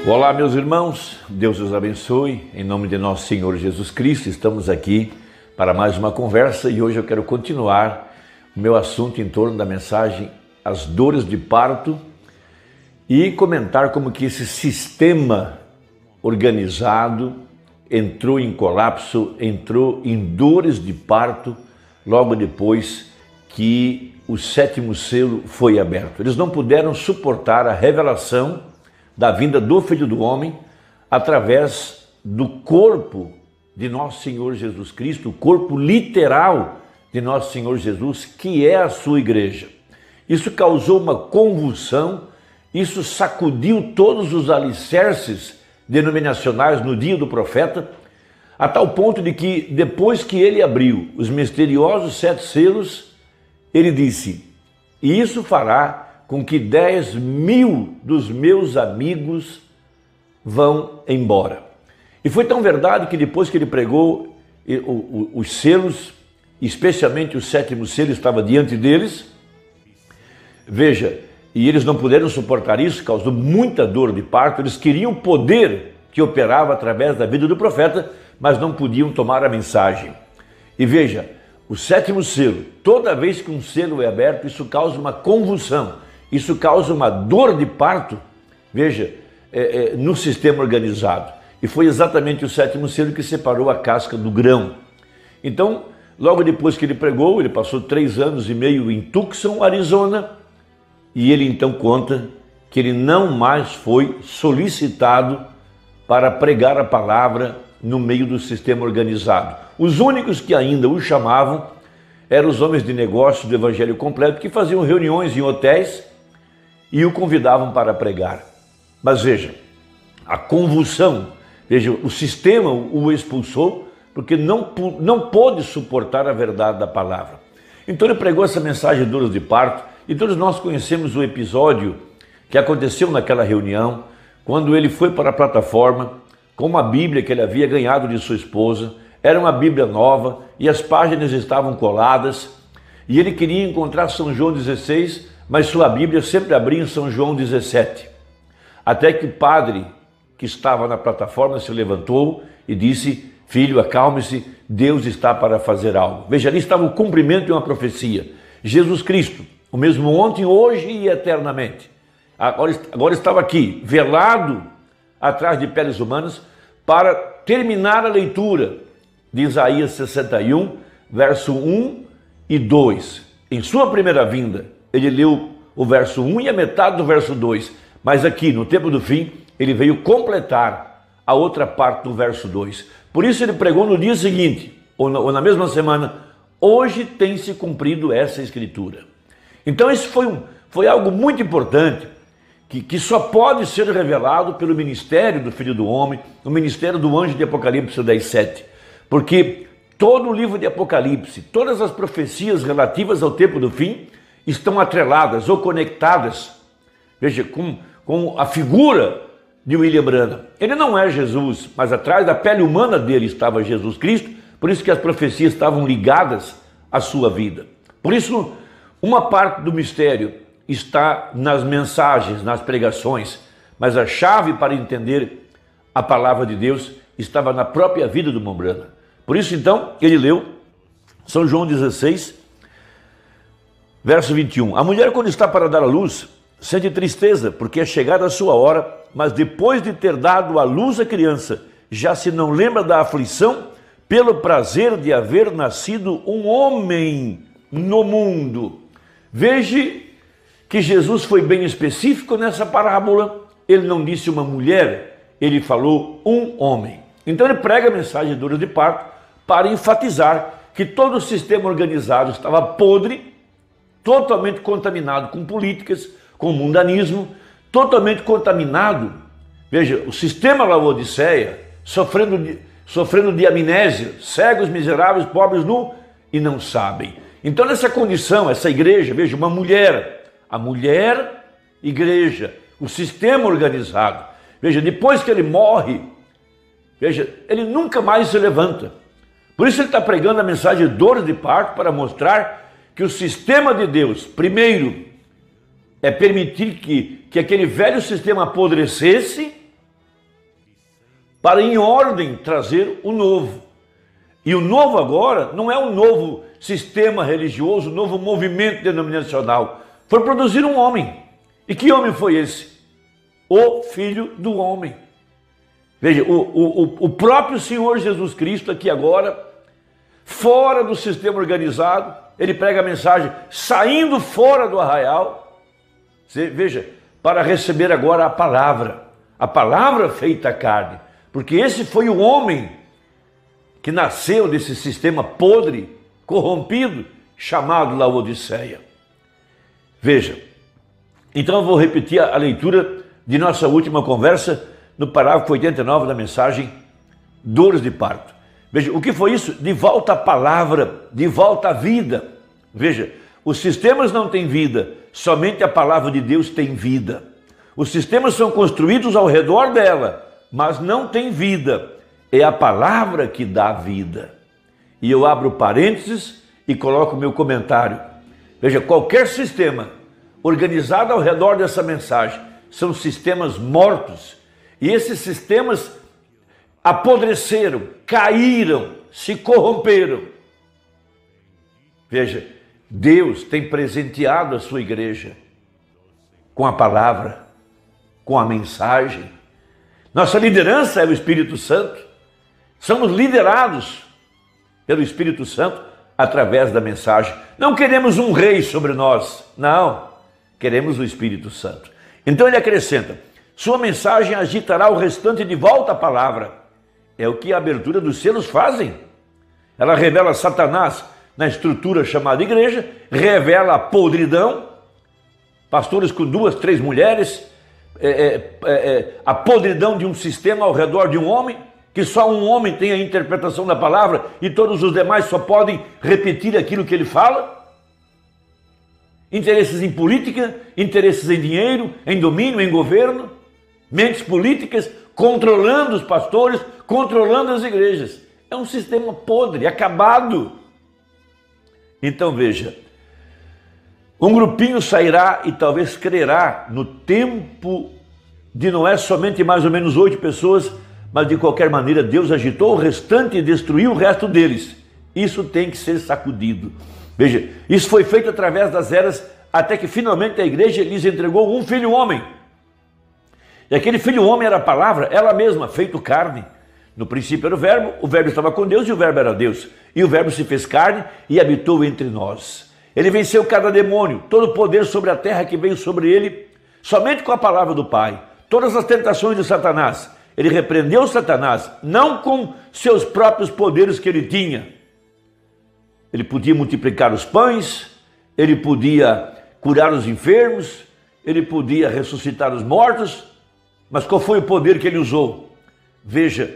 Olá, meus irmãos, Deus os abençoe, em nome de nosso Senhor Jesus Cristo. Estamos aqui para mais uma conversa e hoje eu quero continuar o meu assunto em torno da mensagem As Dores de Parto e comentar como que esse sistema organizado entrou em colapso, entrou em dores de parto logo depois que o sétimo selo foi aberto. Eles não puderam suportar a revelação da vinda do Filho do Homem através do corpo de nosso Senhor Jesus Cristo, o corpo literal de nosso Senhor Jesus, que é a sua igreja. Isso causou uma convulsão, isso sacudiu todos os alicerces denominacionais no dia do profeta, a tal ponto de que depois que ele abriu os misteriosos 7 selos, ele disse: "E isso fará com que 10.000 dos meus amigos vão embora." E foi tão verdade que depois que ele pregou os selos, especialmente o sétimo selo estava diante deles, veja, e eles não puderam suportar isso, causou muita dor de parto. Eles queriam o poder que operava através da vida do profeta, mas não podiam tomar a mensagem. E veja, o sétimo selo, toda vez que um selo é aberto, isso causa uma convulsão. Isso causa uma dor de parto, veja, no sistema organizado. E foi exatamente o sétimo selo que separou a casca do grão. Então, logo depois que ele pregou, ele passou 3 anos e meio em Tucson, Arizona, e ele então conta que ele não mais foi solicitado para pregar a palavra no meio do sistema organizado. Os únicos que ainda o chamavam eram os homens de negócio do Evangelho Completo, que faziam reuniões em hotéis e o convidavam para pregar. Mas veja, a convulsão, veja, o sistema o expulsou porque não pôde suportar a verdade da palavra. Então ele pregou essa mensagem de dores de parto e todos nós conhecemos o episódio que aconteceu naquela reunião, quando ele foi para a plataforma com uma Bíblia que ele havia ganhado de sua esposa. Era uma Bíblia nova e as páginas estavam coladas e ele queria encontrar São João 16, mas sua Bíblia sempre abria em São João 17. Até que o padre que estava na plataforma se levantou e disse: "Filho, acalme-se, Deus está para fazer algo." Veja, ali estava o cumprimento de uma profecia. Jesus Cristo, o mesmo ontem, hoje e eternamente, agora estava aqui, velado atrás de peles humanas, para terminar a leitura de Isaías 61, verso 1 e 2. Em sua primeira vinda, ele leu o verso 1 e a metade do verso 2, mas aqui, no tempo do fim, ele veio completar a outra parte do verso 2. Por isso ele pregou no dia seguinte, ou na mesma semana: "Hoje tem se cumprido essa escritura." Então isso foi algo muito importante, que só pode ser revelado pelo ministério do Filho do Homem, o ministério do anjo de Apocalipse 10:7. Porque todo o livro de Apocalipse, todas as profecias relativas ao tempo do fim, estão atreladas ou conectadas, veja, com a figura de William Branham. Ele não é Jesus, mas atrás da pele humana dele estava Jesus Cristo, por isso que as profecias estavam ligadas à sua vida. Por isso, uma parte do mistério está nas mensagens, nas pregações, mas a chave para entender a palavra de Deus estava na própria vida do irmão Branham. Por isso, então, ele leu São João 16, verso 21. "A mulher, quando está para dar à luz, sente tristeza, porque é chegada a sua hora, mas depois de ter dado à luz a criança, já se não lembra da aflição pelo prazer de haver nascido um homem no mundo." Veja que Jesus foi bem específico nessa parábola. Ele não disse uma mulher, ele falou um homem. Então ele prega a mensagem de dores de parto para enfatizar que todo o sistema organizado estava podre, totalmente contaminado com políticas, com mundanismo, totalmente contaminado. Veja, o sistema Laodiceia sofrendo de amnésia, cegos, miseráveis, pobres, nu e não sabem. Então nessa condição, essa igreja, veja, uma mulher, a mulher igreja, o sistema organizado. Veja, depois que ele morre, veja, ele nunca mais se levanta. Por isso ele está pregando a mensagem de dores de parto para mostrar que o sistema de Deus, primeiro, é permitir que aquele velho sistema apodrecesse para em ordem trazer o novo. E o novo agora não é um novo sistema religioso, um novo movimento denominacional. Foi produzir um homem. E que homem foi esse? O Filho do Homem. Veja, o próprio Senhor Jesus Cristo aqui agora, fora do sistema organizado, ele prega a mensagem saindo fora do arraial. Veja, para receber agora a palavra feita carne. Porque esse foi o homem que nasceu desse sistema podre, corrompido, chamado Laodiceia. Veja, então eu vou repetir a leitura de nossa última conversa no parágrafo 89 da mensagem Dores de Parto. Veja, o que foi isso? De volta à palavra, de volta à vida. Veja, os sistemas não têm vida, somente a palavra de Deus tem vida. Os sistemas são construídos ao redor dela, mas não tem vida. É a palavra que dá vida. E eu abro parênteses e coloco meu comentário. Veja, qualquer sistema organizado ao redor dessa mensagem são sistemas mortos. E esses sistemas apodreceram, caíram, se corromperam. Veja, Deus tem presenteado a sua igreja com a palavra, com a mensagem. Nossa liderança é o Espírito Santo. Somos liderados pelo Espírito Santo através da mensagem. Não queremos um rei sobre nós, não. Queremos o Espírito Santo. Então ele acrescenta, sua mensagem agitará o restante de volta à palavra. É o que a abertura dos selos fazem. Ela revela Satanás na estrutura chamada igreja, revela a podridão, pastores com 2, 3 mulheres, a podridão de um sistema ao redor de um homem, que só um homem tem a interpretação da palavra e todos os demais só podem repetir aquilo que ele fala. Interesses em política, interesses em dinheiro, em domínio, em governo, mentes políticas controlando os pastores, controlando as igrejas. É um sistema podre, acabado. Então veja, um grupinho sairá e talvez crerá no tempo de não é somente mais ou menos 8 pessoas, mas de qualquer maneira Deus agitou o restante e destruiu o resto deles. Isso tem que ser sacudido. Veja, isso foi feito através das eras, até que finalmente a igreja lhes entregou um filho homem. E aquele filho homem era a palavra, ela mesma, feito carne. No princípio era o verbo estava com Deus e o verbo era Deus. E o verbo se fez carne e habitou entre nós. Ele venceu cada demônio, todo o poder sobre a terra que veio sobre ele, somente com a palavra do Pai. Todas as tentações de Satanás. Ele repreendeu Satanás, não com seus próprios poderes que ele tinha. Ele podia multiplicar os pães, ele podia curar os enfermos, ele podia ressuscitar os mortos, mas qual foi o poder que ele usou? Veja,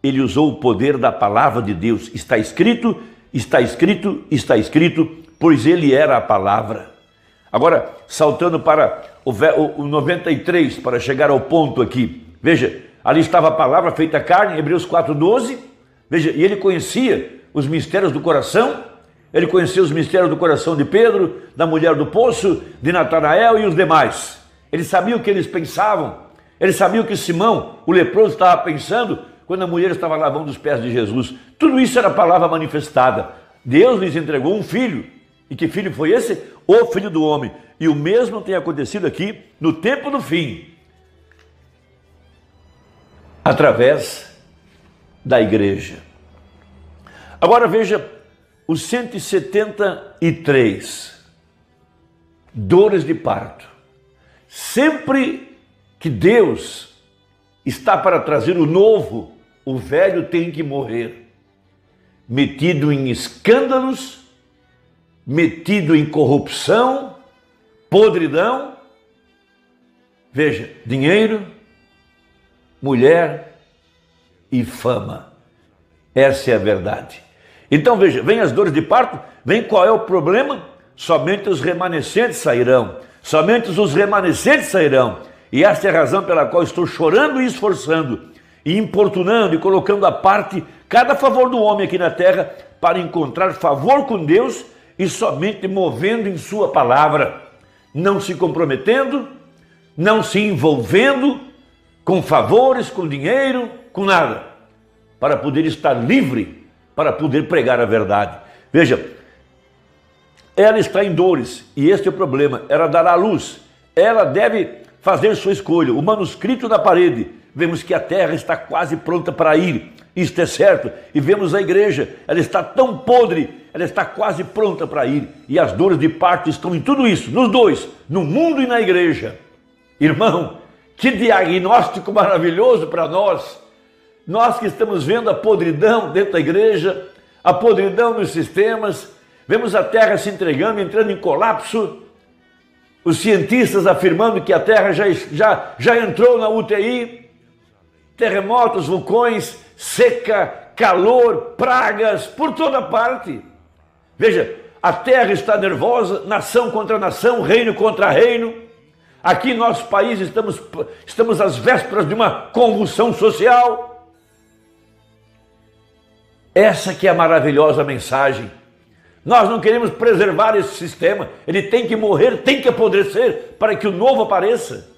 ele usou o poder da palavra de Deus. Está escrito, está escrito, está escrito, pois ele era a palavra. Agora, saltando para o 93, para chegar ao ponto aqui. Veja, ali estava a palavra feita carne, Hebreus 4:12. Veja, e ele conhecia os mistérios do coração. Ele conhecia os mistérios do coração de Pedro, da mulher do poço, de Natanael e os demais. Ele sabia o que eles pensavam. Ele sabia o que Simão, o leproso, estava pensando quando a mulher estava lavando os pés de Jesus. Tudo isso era a palavra manifestada. Deus lhes entregou um filho. E que filho foi esse? O Filho do Homem. E o mesmo tem acontecido aqui no tempo do fim. Através da igreja. Agora veja os 173. Dores de parto. Sempre que Deus está para trazer o novo, o velho tem que morrer. Metido em escândalos, metido em corrupção, podridão. Veja, dinheiro, mulher e fama. Essa é a verdade. Então veja, vem as dores de parto, vem qual é o problema? Somente os remanescentes sairão. Somente os remanescentes sairão. E esta é a razão pela qual estou chorando e esforçando, e importunando e colocando à parte cada favor do homem aqui na terra para encontrar favor com Deus e somente movendo em sua palavra, não se comprometendo, não se envolvendo com favores, com dinheiro, com nada, para poder estar livre, para poder pregar a verdade. Veja, ela está em dores, e este é o problema. Ela dará à luz, ela deve fazer sua escolha. O manuscrito na parede, vemos que a terra está quase pronta para ir, isto é certo. E vemos a igreja, ela está tão podre, ela está quase pronta para ir. E as dores de parto estão em tudo isso, nos dois, no mundo e na igreja. Irmão, que diagnóstico maravilhoso para nós. Nós que estamos vendo a podridão dentro da igreja, a podridão nos sistemas, vemos a terra se entregando, entrando em colapso, os cientistas afirmando que a terra já entrou na UTI, terremotos, vulcões, seca, calor, pragas, por toda parte. Veja, a terra está nervosa, nação contra nação, reino contra reino. Aqui em nosso país estamos às vésperas de uma convulsão social. Essa que é a maravilhosa mensagem. Nós não queremos preservar esse sistema, ele tem que morrer, tem que apodrecer para que o novo apareça.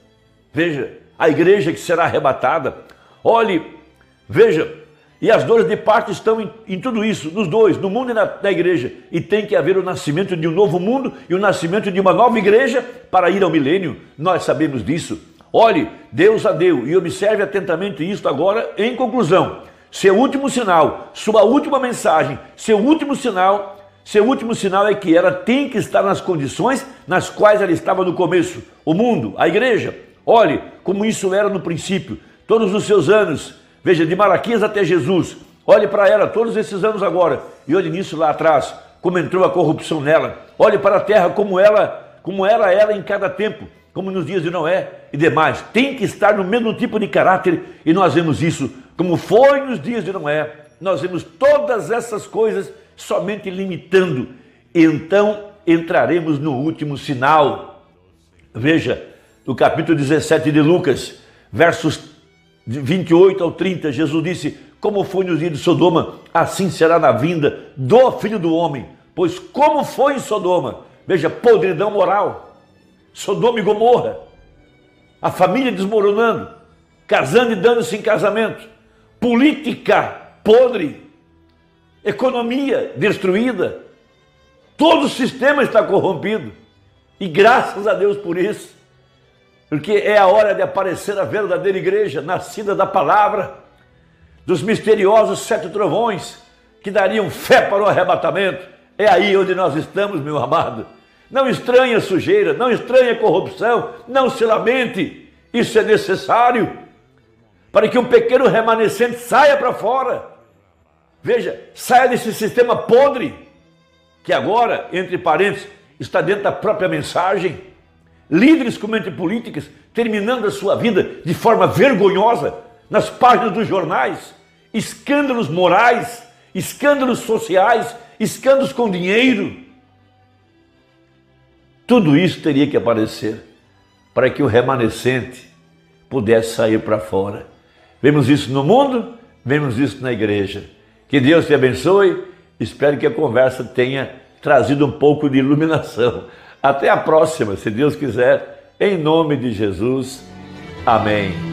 Veja, a igreja que será arrebatada. Olhe, veja, e as dores de parto estão em tudo isso, nos dois, no mundo e na igreja. E tem que haver o nascimento de um novo mundo e o nascimento de uma nova igreja para ir ao milênio. Nós sabemos disso. Olhe, Deus a deu, e observe atentamente isto agora em conclusão. Seu último sinal, sua última mensagem, seu último sinal é que ela tem que estar nas condições nas quais ela estava no começo. O mundo, a igreja, olhe como isso era no princípio, todos os seus anos, veja, de Malaquias até Jesus, olhe para ela todos esses anos agora, e olhe nisso lá atrás, como entrou a corrupção nela. Olhe para a terra como era ela em cada tempo, como nos dias de Noé e demais. Tem que estar no mesmo tipo de caráter, e nós vemos isso, como foi nos dias de Noé. Nós vemos todas essas coisas somente limitando. Então entraremos no último sinal. Veja, no capítulo 17 de Lucas, versos 28 ao 30, Jesus disse: como foi nos dias de Sodoma, assim será na vinda do Filho do Homem. Pois como foi em Sodoma, veja, podridão moral, Sodoma e Gomorra, a família desmoronando, casando e dando-se em casamento, política podre, economia destruída, todo o sistema está corrompido, e graças a Deus por isso, porque é a hora de aparecer a verdadeira igreja, nascida da palavra, dos misteriosos 7 trovões, que dariam fé para o arrebatamento. É aí onde nós estamos, meu amado. Não estranhe a sujeira, não estranhe a corrupção, não se lamente, isso é necessário, para que um pequeno remanescente saia para fora. Veja, saia desse sistema podre, que agora, entre parênteses, está dentro da própria mensagem. Líderes como entre políticas, terminando a sua vida de forma vergonhosa, nas páginas dos jornais, escândalos morais, escândalos sociais, escândalos com dinheiro. Tudo isso teria que aparecer para que o remanescente pudesse sair para fora. Vemos isso no mundo, vemos isso na igreja. Que Deus te abençoe, espero que a conversa tenha trazido um pouco de iluminação. Até a próxima, se Deus quiser, em nome de Jesus. Amém.